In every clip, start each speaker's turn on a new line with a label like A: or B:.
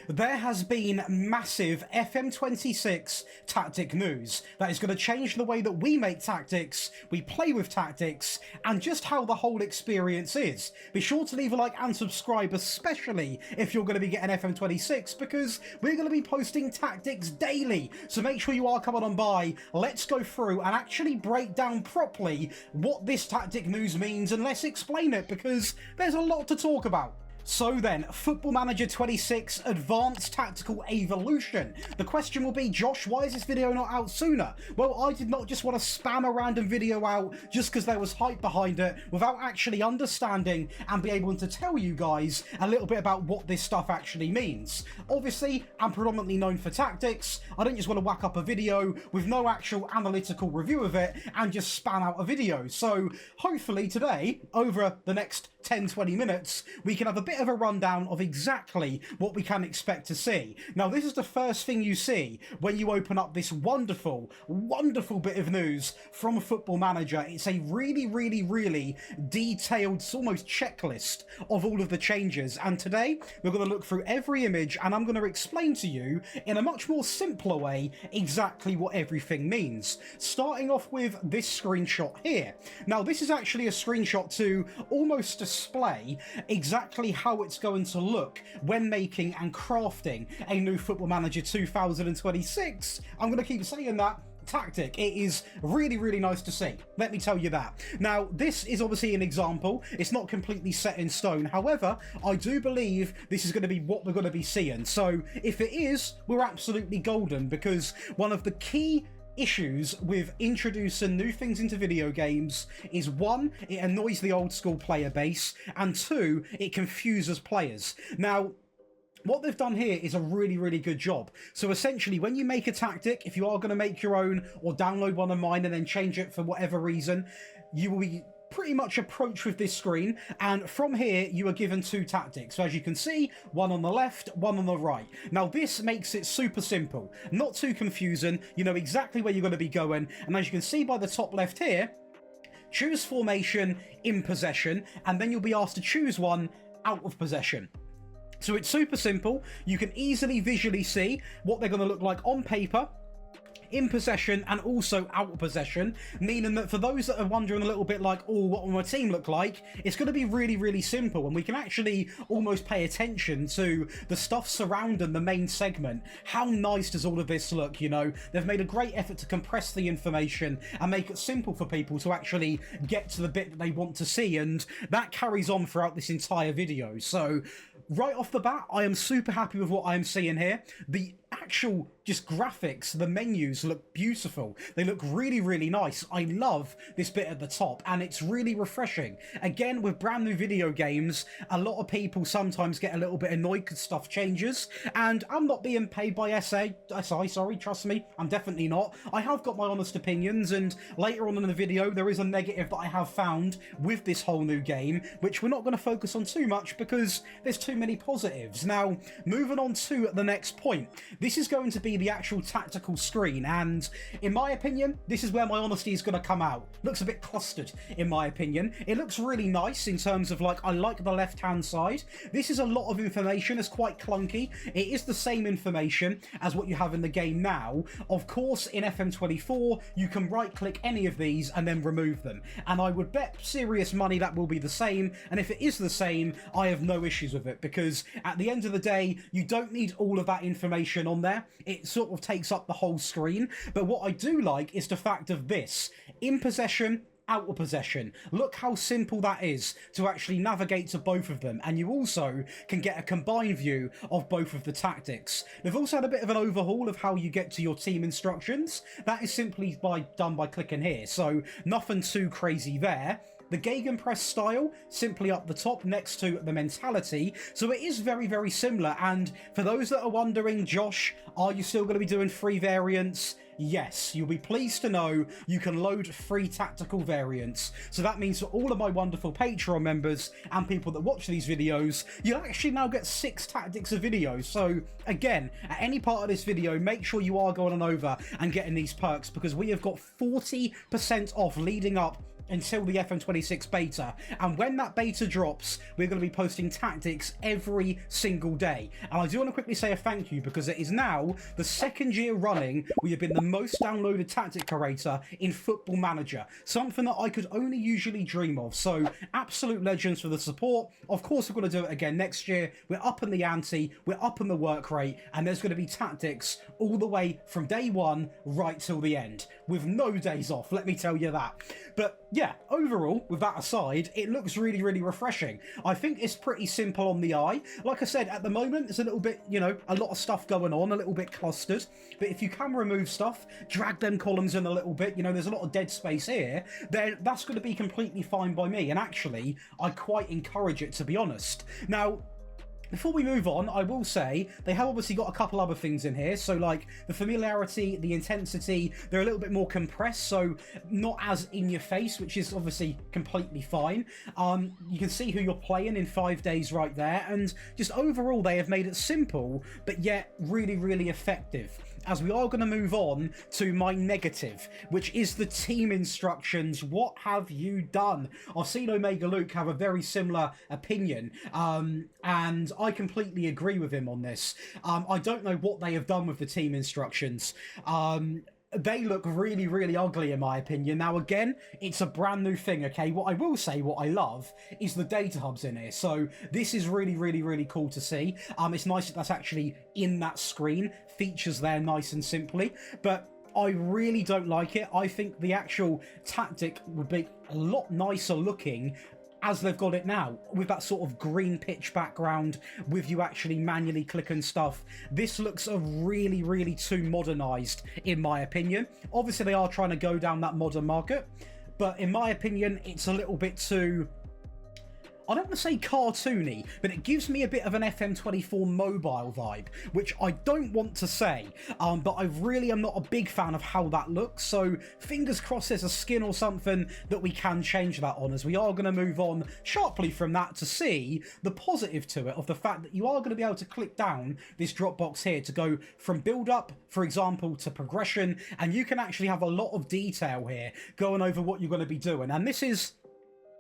A: There has been massive FM26 tactic news that is going to change the way that we make tactics, we play with tactics, and just how the whole experience is. Be sure to leave a like and subscribe, especially if you're going to be getting FM26, because we're going to be posting tactics daily. So make sure you are coming on by. Let's go through and actually break down properly what this tactic news means, and let's explain it, because there's a lot to talk about. So then, Football Manager 26 Advanced Tactical Evolution. The question will be, Josh, why is this video not out sooner? Well, I did not just want to spam a random video out just because there was hype behind it without actually understanding and be able to tell you guys a little bit about what this stuff actually means. Obviously, I'm predominantly known for tactics. I don't just want to whack up a video with no actual analytical review of it and just spam out a video. So hopefully today, over the next 10-20 minutes, we can have a bit of a rundown of exactly what we can expect to see. Now, this is the first thing you see when you open up this wonderful bit of news from Football Manager. It's a really detailed, almost checklist of all of the changes, and today we're going to look through every image and I'm going to explain to you in a much more simpler way exactly what everything means. Starting off with this screenshot here. Now, this is actually a screenshot to almost display exactly how it's going to look when making and crafting a new Football Manager 2026. I'm going to keep saying that. Tactic. It is really nice to see, let me tell you that. Now, this is obviously an example. It's not completely set in stone. However, I do believe this is going to be what we're going to be seeing. So if it is, we're absolutely golden, because one of the key issues with introducing new things into video games is, one, it annoys the old school player base, and two, it confuses players. Now, what they've done here is a really good job. So essentially, when you make a tactic, if you are going to make your own or download one of mine and then change it for whatever reason, you will be pretty much approached with this screen, and from here you are given two tactics. So as you can see, one on the left, one on the right. Now, this makes it super simple, not too confusing. You know exactly where you're going to be going, and as you can see by the top left here, choose formation in possession, and then you'll be asked to choose one out of possession. So it's super simple. You can easily visually see what they're going to look like on paper, in possession, and also out of possession, meaning that for those that are wondering a little bit like, oh, what will my team look like, it's going to be really simple, and we can actually almost pay attention to the stuff surrounding the main segment. How nice does all of this look? You know, they've made a great effort to compress the information and make it simple for people to actually get to the bit that they want to see, and that carries on throughout this entire video. So right off the bat, I am super happy with what I'm seeing here. The actual just graphics, the menus look beautiful. They look really nice. I love this bit at the top, and it's really refreshing. Again, with brand new video games, a lot of people sometimes get a little bit annoyed because stuff changes, and I'm not being paid by SI, sorry, trust me, I'm definitely not. I have got my honest opinions, and later on in the video there is a negative that I have found with this whole new game, which we're not going to focus on too much because there's too many positives. Now, moving on to the next point. This is going to be the actual tactical screen, and in my opinion, this is where my honesty is going to come out. Looks a bit clustered in my opinion. It looks really nice in terms of, like, I like the left hand side. This is a lot of information. It's quite clunky. It is the same information as what you have in the game now. Of course, in FM24 you can right click any of these and then remove them, and I would bet serious money that will be the same, and if it is the same, I have no issues with it, because at the end of the day, you don't need all of that information on there. It sort of takes up the whole screen. But what I do like is the fact of this: in possession, out of possession. Look how simple that is to actually navigate to both of them, and you also can get a combined view of both of the tactics. They've also had a bit of an overhaul of how you get to your team instructions. That is simply done by clicking here, so nothing too crazy there. The Gegenpress style, simply up the top next to the mentality. So it is very similar, and for those that are wondering, Josh, are you still going to be doing free variants? Yes, you'll be pleased to know you can load free tactical variants. So that means for all of my wonderful Patreon members and people that watch these videos, you'll actually now get 6 tactics of videos. So again, at any part of this video, make sure you are going on over and getting these perks, because we have got 40% off leading up until the FM26 beta, and when that beta drops, we're going to be posting tactics every single day. And I do want to quickly say a thank you, because it is now the 2nd year running we have been the most downloaded tactic creator in Football Manager, something that I could only usually dream of. So absolute legends for the support. Of course we're going to do it again next year. We're up in the ante, we're up in the work rate, and there's going to be tactics all the way from day one right till the end, with no days off, let me tell you that. But yeah, overall, with that aside, it looks really, really refreshing. I think it's pretty simple on the eye. Like I said, at the moment, there's a little bit, you know, a lot of stuff going on, a little bit clustered. But if you can remove stuff, drag them columns in a little bit, you know, there's a lot of dead space here, then that's going to be completely fine by me. And actually, I quite encourage it, to be honest. Now, before we move on, I will say they have obviously got a couple other things in here. So like the familiarity, the intensity, they're a little bit more compressed, so not as in your face, which is obviously completely fine. You can see who you're playing in 5 days right there, and just overall they have made it simple, but yet really, really effective. As we are going to move on to my negative, which is the team instructions. What have you done? I've seen Omega Luke have a very similar opinion, and I completely agree with him on this. I don't know what they have done with the team instructions. They look really, really ugly in my opinion. Now again, it's a brand new thing, okay? What I will say, what I love, is the data hubs in here. So this is really, really, really cool to see. It's nice that that's actually in that screen. Features there nice and simply. But I really don't like it. I think the actual tactic would be a lot nicer looking as they've got it now, with that sort of green pitch background, with you actually manually clicking stuff. This looks a really, really too modernised, in my opinion. Obviously, they are trying to go down that modern market, but in my opinion, it's a little bit too, I don't want to say cartoony, but it gives me a bit of an FM24 mobile vibe, which I don't want to say, but I really am not a big fan of how that looks, so fingers crossed there's a skin or something that we can change that on, as we are going to move on sharply from that to see the positive to it, of the fact that you are going to be able to click down this drop box here to go from build up, for example, to progression, and you can actually have a lot of detail here going over what you're going to be doing. And this is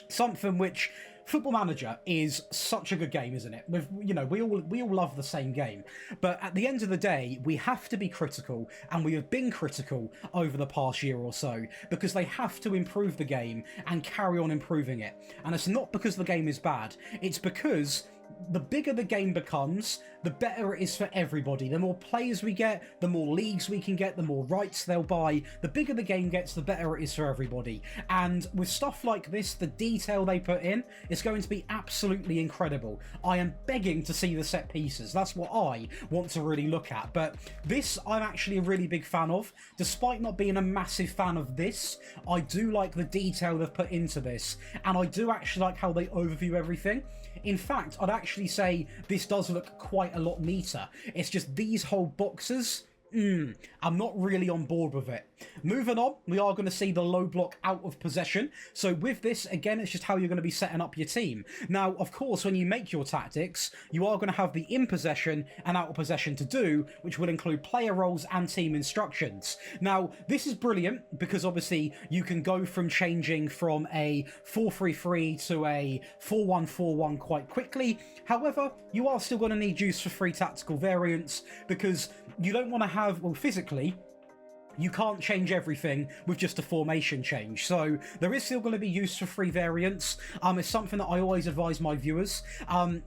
A: something which Football Manager is such a good game, isn't it? You know, we all love the same game, but at the end of the day, we have to be critical, and we have been critical over the past year or so, because they have to improve the game and carry on improving it. And it's not because the game is bad, it's because the bigger the game becomes, the better it is for everybody. The more players we get, the more leagues we can get, the more rights they'll buy. The bigger the game gets, the better it is for everybody. And with stuff like this, the detail they put in is going to be absolutely incredible. I am begging to see the set pieces. That's what I want to really look at. But this, I'm actually a really big fan of. Despite not being a massive fan of this, I do like the detail they've put into this. And I do actually like how they overview everything. In fact, I'd actually say this does look quite a lot neater. It's just these whole boxes, I'm not really on board with it. Moving on, we are going to see the low block out of possession. So with this, again, it's just how you're going to be setting up your team. Now, of course, when you make your tactics, you are going to have the in possession and out of possession to do, which will include player roles and team instructions. Now, this is brilliant because obviously you can go from changing from a 4-3-3 to a 4-1-4-1 quite quickly. However, you are still going to need use for 3 tactical variants, because you don't want to have, well, physically, you can't change everything with just a formation change. So there is still going to be use for 3 variants. It's something that I always advise my viewers,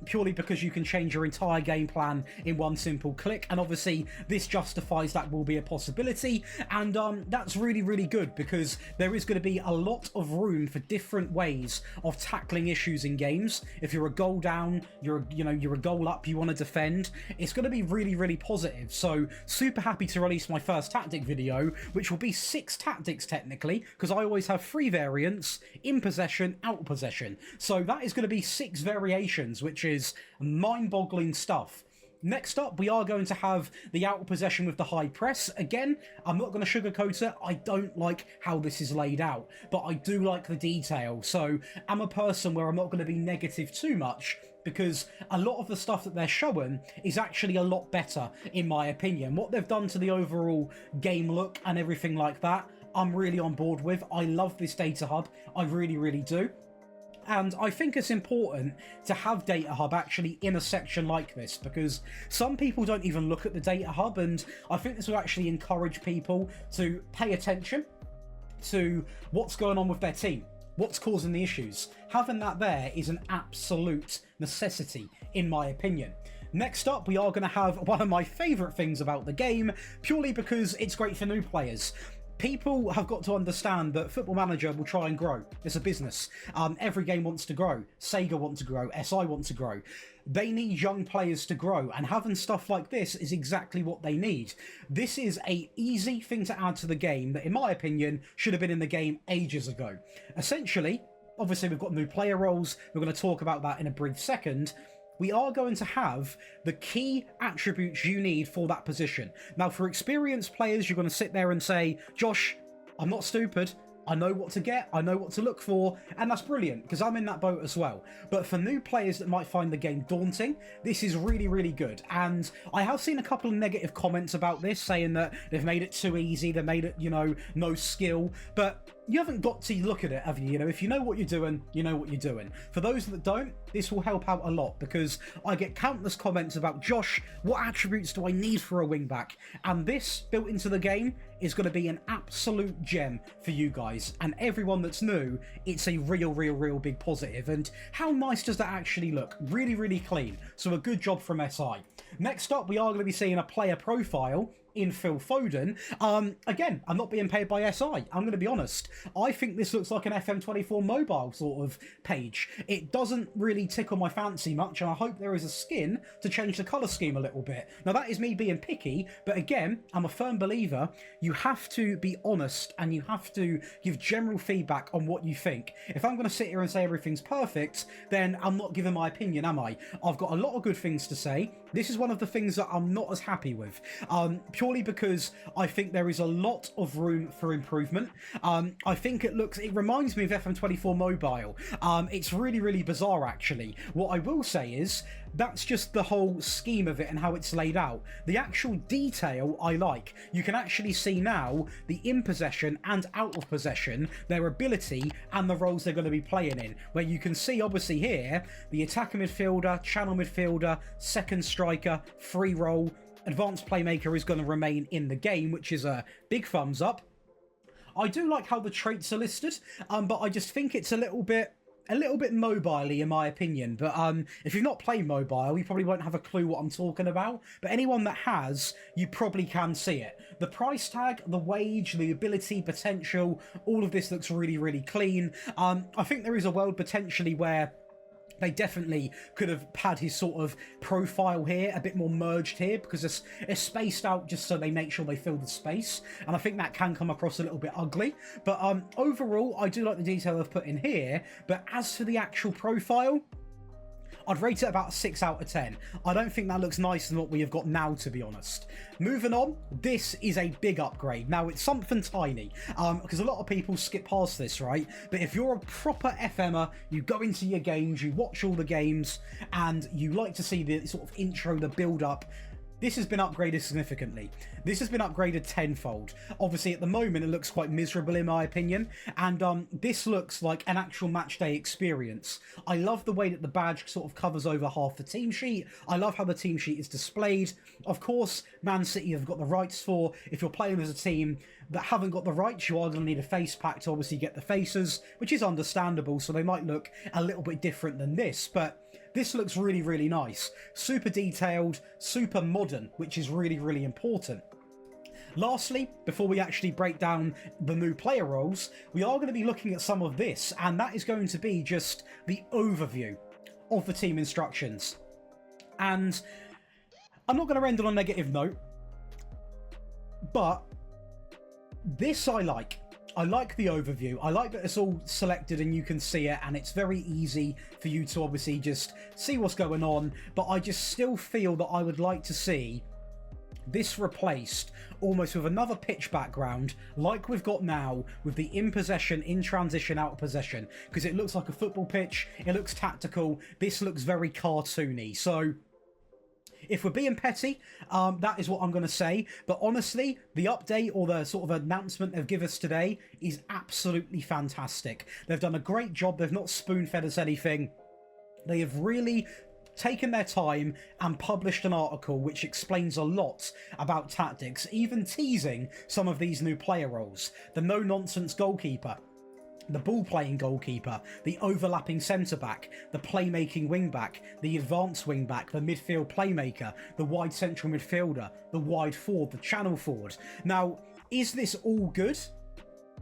A: purely because you can change your entire game plan in one simple click. And obviously this justifies that will be a possibility. And that's really, really good, because there is going to be a lot of room for different ways of tackling issues in games. If you're a goal down, you're a goal up, you want to defend, it's going to be really, really positive. So super happy to release my first tactic video, which will be 6 tactics technically, because I always have 3 variants: in possession, out of possession. So that is going to be 6 variations, which is mind-boggling stuff. Next up, we are going to have the out of possession with the high press. Again, I'm not going to sugarcoat it. I don't like how this is laid out, but I do like the detail. So I'm a person where I'm not going to be negative too much, because a lot of the stuff that they're showing is actually a lot better, in my opinion. What they've done to the overall game look and everything like that, I'm really on board with. I love this data hub. I really, really do. And I think it's important to have Data Hub actually in a section like this, because some people don't even look at the Data Hub, and I think this will actually encourage people to pay attention to what's going on with their team, what's causing the issues. Having that there is an absolute necessity, in my opinion. Next up, we are going to have one of my favourite things about the game, purely because it's great for new players. People have got to understand that Football Manager will try and grow. It's a business. Every game wants to grow. Sega wants to grow. SI wants to grow. They need young players to grow, and having stuff like this is exactly what they need. This is a easy thing to add to the game that, in my opinion, should have been in the game ages ago. Essentially, obviously we've got new player roles. We're going to talk about that in a brief second. We are going to have the key attributes you need for that position. Now, for experienced players, you're going to sit there and say, Josh, I'm not stupid. I know what to get, I know what to look for, and that's brilliant, because I'm in that boat as well. But for new players that might find the game daunting, this is really, really good. And I have seen a couple of negative comments about this, saying that they've made it too easy, they made it, you know, no skill. But you haven't got to look at it, have you? You know, if you know what you're doing, you know what you're doing. For those that don't, this will help out a lot, because I get countless comments about, Josh, what attributes do I need for a wingback? And this, built into the game, is going to be an absolute gem for you guys. And everyone that's new, it's a real big positive. And how nice does that actually look? Really, really clean. So a good job from SI. Next up, we are going to be seeing a player profile in Phil Foden. Again, I'm not being paid by SI. I'm going to be honest. I think this looks like an FM24 mobile sort of page. It doesn't really tickle my fancy much, and I hope there is a skin to change the colour scheme a little bit. Now, that is me being picky, but again, I'm a firm believer. You have to be honest, and you have to give general feedback on what you think. If I'm going to sit here and say everything's perfect, then I'm not giving my opinion, am I? I've got a lot of good things to say. This is one of the things that I'm not as happy with, purely because I think there is a lot of room for improvement. I think it reminds me of FM24 Mobile. It's really bizarre, actually. What I will say is, that's just the whole scheme of it and how it's laid out. The actual detail I like. You can actually see now the in possession and out of possession, their ability and the roles they're going to be playing in, where you can see obviously here the attacker midfielder, channel midfielder, second striker, free role, advanced playmaker is going to remain in the game, which is a big thumbs up. I do like how the traits are listed, but I just think it's a little bit mobile-y in my opinion. But if you've not played mobile, you probably won't have a clue what I'm talking about. But anyone that has, you probably can see it. The price tag, the wage, the ability, potential, all of this looks really clean. I think there is a world potentially where they definitely could have had his sort of profile here a bit more merged here, because it's spaced out just so they make sure they fill the space, and I think that can come across a little bit ugly. But overall, I do like the detail they've put in here. But as for the actual profile, I'd rate it about a 6 out of 10. I don't think that looks nicer than what we have got now, to be honest. Moving on, this is a big upgrade. Now, it's something tiny, because a lot of people skip past this, right? But if you're a proper FMer, you go into your games, you watch all the games, and you like to see the sort of intro, the build-up, this has been upgraded significantly. This has been upgraded tenfold. Obviously, at the moment, it looks quite miserable in my opinion, and this looks like an actual match day experience. I love the way that the badge sort of covers over half the team sheet. I love how the team sheet is displayed. Of course, Man City have got the rights for, if you're playing as a team that haven't got the rights, you are going to need a face pack to obviously get the faces, which is understandable, so they might look a little bit different than this, but this looks really nice. Super detailed, super modern, which is really important. Lastly, before we actually break down the new player roles, we are going to be looking at some of this, and that is going to be just the overview of the team instructions. And I'm not going to end on a negative note, but this I like. I like the overview. I like that it's all selected and you can see it, and it's very easy for you to obviously just see what's going on, but I just still feel that I would like to see this replaced almost with another pitch background like we've got now, with the in possession, in transition, out of possession, because it looks like a football pitch, it looks tactical, this looks very cartoony. So if we're being petty, that is what I'm going to say. But honestly, the update or the sort of announcement they've given us today is absolutely fantastic. They've done a great job. They've not spoon-fed us anything. They have really taken their time and published an article which explains a lot about tactics, even teasing some of these new player roles. The no-nonsense goalkeeper, the ball-playing goalkeeper, the overlapping centre-back, the playmaking wing-back, the advanced wing-back, the midfield playmaker, the wide central midfielder, the wide forward, the channel forward. Now, is this all good?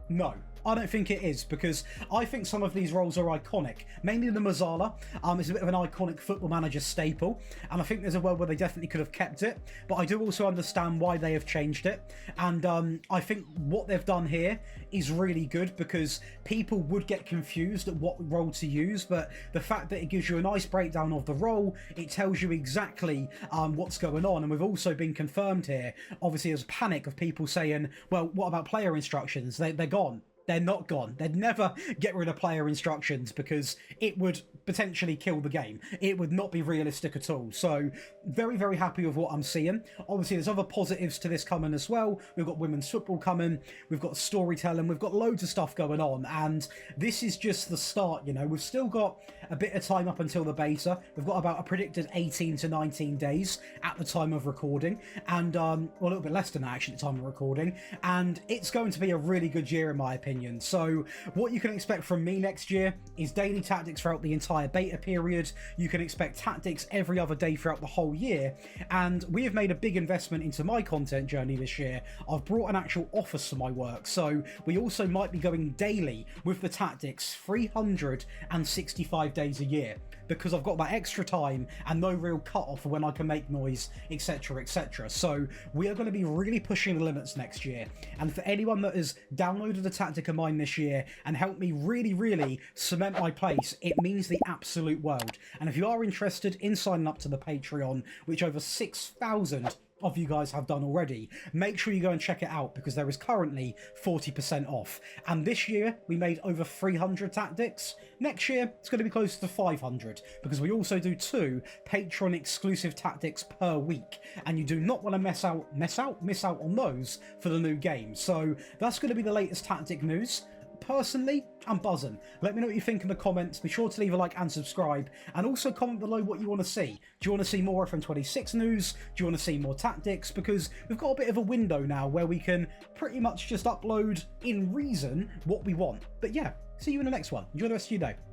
A: No. I don't think it is, because I think some of these roles are iconic. Mainly the Mazzala is a bit of an iconic Football Manager staple, and I think there's a world where they definitely could have kept it, but I do also understand why they have changed it, and I think what they've done here is really good, because people would get confused at what role to use, but the fact that it gives you a nice breakdown of the role, it tells you exactly what's going on. And we've also been confirmed here, obviously there's panic of people saying, well, what about player instructions? They're gone. They're not gone. They'd never get rid of player instructions, because it would potentially kill the game. It would not be realistic at all. So very, very happy with what I'm seeing. Obviously, there's other positives to this coming as well. We've got women's football coming. We've got storytelling. We've got loads of stuff going on. And this is just the start, you know. We've still got a bit of time up until the beta. We've got about a predicted 18 to 19 days at the time of recording. And, well, a little bit less than that, actually, at the time of recording. And it's going to be a really good year, in my opinion. So what you can expect from me next year is daily tactics throughout the entire beta period. You can expect tactics every other day throughout the whole year, and we have made a big investment into my content journey this year. I've brought an actual office for my work, so we also might be going daily with the tactics 365 days a year, because I've got that extra time and no real cut-off for when I can make noise, etc, etc. So we are going to be really pushing the limits next year, and for anyone that has downloaded a tactic of mine this year and helped me really cement my place, it means the absolute world. And if you are interested in signing up to the Patreon, which over 6,000 of you guys have done already, make sure you go and check it out, because there is currently 40% off. And this year we made over 300 tactics. Next year it's going to be closer to 500, because we also do 2 Patreon exclusive tactics per week, and you do not want to miss out on those for the new game. So that's going to be the latest tactic news. Personally, I'm buzzing. Let me know what you think in the comments. Be sure to leave a like and subscribe, and also comment below what you want to see. Do you want to see more FM26 news? Do you want to see more tactics? Because we've got a bit of a window now where we can pretty much just upload in reason what we want. But yeah, see you in the next one. Enjoy the rest of your day.